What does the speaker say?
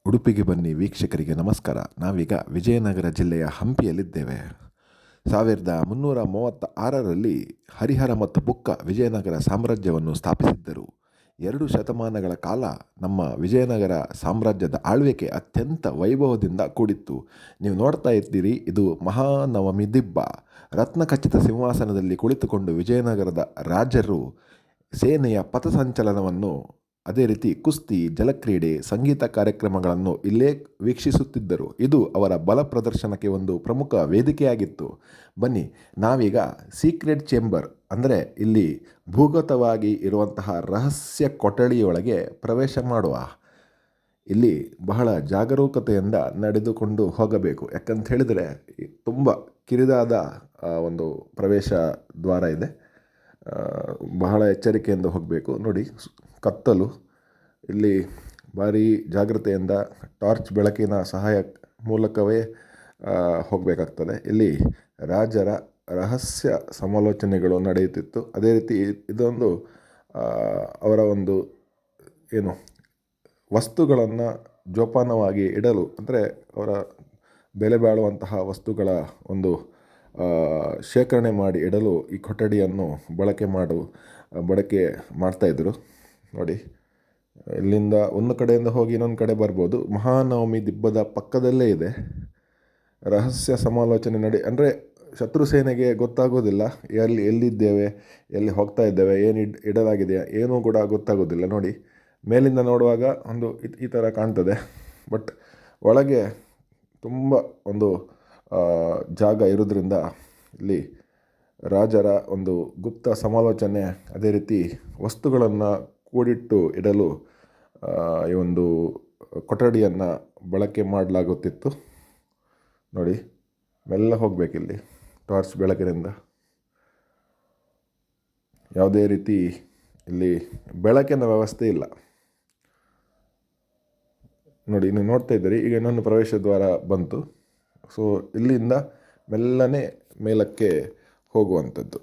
ಉಡುಪಿಗೆ ಬನ್ನಿ ವೀಕ್ಷಕರಿಗೆ ನಮಸ್ಕಾರ. ನಾವೀಗ ವಿಜಯನಗರ ಜಿಲ್ಲೆಯ ಹಂಪಿಯಲ್ಲಿದ್ದೇವೆ. 1336ರಲ್ಲಿ ಹರಿಹರ ಮತ್ತು ಬುಕ್ಕ ವಿಜಯನಗರ ಸಾಮ್ರಾಜ್ಯವನ್ನು ಸ್ಥಾಪಿಸಿದ್ದರು. 2 ಶತಮಾನಗಳ ಕಾಲ ನಮ್ಮ ವಿಜಯನಗರ ಸಾಮ್ರಾಜ್ಯದ ಆಳ್ವಿಕೆ ಅತ್ಯಂತ ವೈಭವದಿಂದ ಕೂಡಿತ್ತು. ನೀವು ನೋಡ್ತಾ ಇದ್ದೀರಿ, ಇದು ಮಹಾನವಮಿ ದಿಬ್ಬ. ರತ್ನಖಚಿತ ಸಿಂಹಾಸನದಲ್ಲಿ ಕುಳಿತುಕೊಂಡು ವಿಜಯನಗರದ ರಾಜರು ಸೇನೆಯ ಪಥಸಂಚಲನವನ್ನು, ಅದೇ ರೀತಿ ಕುಸ್ತಿ, ಜಲಕ್ರೀಡೆ, ಸಂಗೀತ ಕಾರ್ಯಕ್ರಮಗಳನ್ನು ಇಲ್ಲೇ ವೀಕ್ಷಿಸುತ್ತಿದ್ದರು. ಇದು ಅವರ ಬಲ ಪ್ರದರ್ಶನಕ್ಕೆ ಒಂದು ಪ್ರಮುಖ ವೇದಿಕೆಯಾಗಿತ್ತು. ಬನ್ನಿ, ನಾವೀಗ ಸೀಕ್ರೆಟ್ ಚೇಂಬರ್ ಅಂದರೆ ಇಲ್ಲಿ ಭೂಗತವಾಗಿ ಇರುವಂತಹ ರಹಸ್ಯ ಕೊಠಡಿಯೊಳಗೆ ಪ್ರವೇಶ ಮಾಡುವ. ಇಲ್ಲಿ ಬಹಳ ಜಾಗರೂಕತೆಯಿಂದ ನಡೆದುಕೊಂಡು ಹೋಗಬೇಕು. ಯಾಕಂತ ಹೇಳಿದರೆ ತುಂಬ ಕಿರಿದಾದ ಒಂದು ಪ್ರವೇಶ ದ್ವಾರ ಇದೆ. ಬಹಳ ಎಚ್ಚರಿಕೆಯಿಂದ ಹೋಗಬೇಕು. ನೋಡಿ, ಕತ್ತಲು. ಇಲ್ಲಿ ಭಾರಿ ಜಾಗ್ರತೆಯಿಂದ ಟಾರ್ಚ್ ಬೆಳಕಿನ ಸಹಾಯ ಮೂಲಕವೇ ಹೋಗಬೇಕಾಗ್ತದೆ. ಇಲ್ಲಿ ರಾಜರ ರಹಸ್ಯ ಸಮಾಲೋಚನೆಗಳು ನಡೆಯುತ್ತಿತ್ತು. ಅದೇ ರೀತಿ ಇದೊಂದು ಅವರ ಒಂದು ವಸ್ತುಗಳನ್ನು ಜೋಪಾನವಾಗಿ ಇಡಲು, ಅಂದರೆ ಅವರ ಬೆಲೆ ಬಾಳುವಂತಹ ವಸ್ತುಗಳ ಒಂದು ಶೇಖರಣೆ ಮಾಡಿ ಇಡಲು ಈ ಕೊಠಡಿಯನ್ನು ಬಳಕೆ ಮಾಡ್ತಾಯಿದ್ರು. ನೋಡಿ, ಇಲ್ಲಿಂದ ಒಂದು ಕಡೆಯಿಂದ ಹೋಗಿ ಇನ್ನೊಂದು ಕಡೆ ಬರ್ಬೋದು. ಮಹಾನವಮಿ ದಿಬ್ಬದ ಪಕ್ಕದಲ್ಲೇ ಇದೆ. ರಹಸ್ಯ ಸಮಾಲೋಚನೆ ಅಂದರೆ ಶತ್ರು ಸೇನೆಗೆ ಗೊತ್ತಾಗೋದಿಲ್ಲ ಎಲ್ಲಿದ್ದೇವೆ, ಎಲ್ಲಿ ಹೋಗ್ತಾ ಇದ್ದೇವೆ, ಏನು ಇಡಲಾಗಿದೆ, ಏನೂ ಕೂಡ ಗೊತ್ತಾಗೋದಿಲ್ಲ. ನೋಡಿ, ಮೇಲಿಂದ ನೋಡುವಾಗ ಒಂದು ಈ ಥರ ಕಾಣ್ತದೆ, ಬಟ್ ಒಳಗೆ ತುಂಬ ಒಂದು ಜಾಗ ಇರೋದ್ರಿಂದ ಇಲ್ಲಿ ರಾಜರ ಒಂದು ಗುಪ್ತ ಸಮಾಲೋಚನೆ, ಅದೇ ರೀತಿ ವಸ್ತುಗಳನ್ನು ಕೂಡಿಟ್ಟು ಇಡಲು ಈ ಒಂದು ಕೊಠಡಿಯನ್ನು ಬಳಕೆ ಮಾಡಲಾಗುತ್ತಿತ್ತು. ನೋಡಿ, ಮೆಲ್ಲ ಹೋಗಬೇಕಿಲ್ಲಿ ಟಾರ್ಚ್ ಬೆಳಕಿನಿಂದ. ಯಾವುದೇ ರೀತಿ ಇಲ್ಲಿ ಬೆಳಕಿನ ವ್ಯವಸ್ಥೆ ಇಲ್ಲ. ನೋಡಿ, ನೀವು ನೋಡ್ತಾ ಇದ್ದೀರಿ, ಈಗ ಇನ್ನೊಂದು ಪ್ರವೇಶ ದ್ವಾರ ಬಂತು. ಸೊ ಇಲ್ಲಿಂದ ಮೆಲ್ಲನೆ ಮೇಲಕ್ಕೆ ಹೋಗುವಂಥದ್ದು.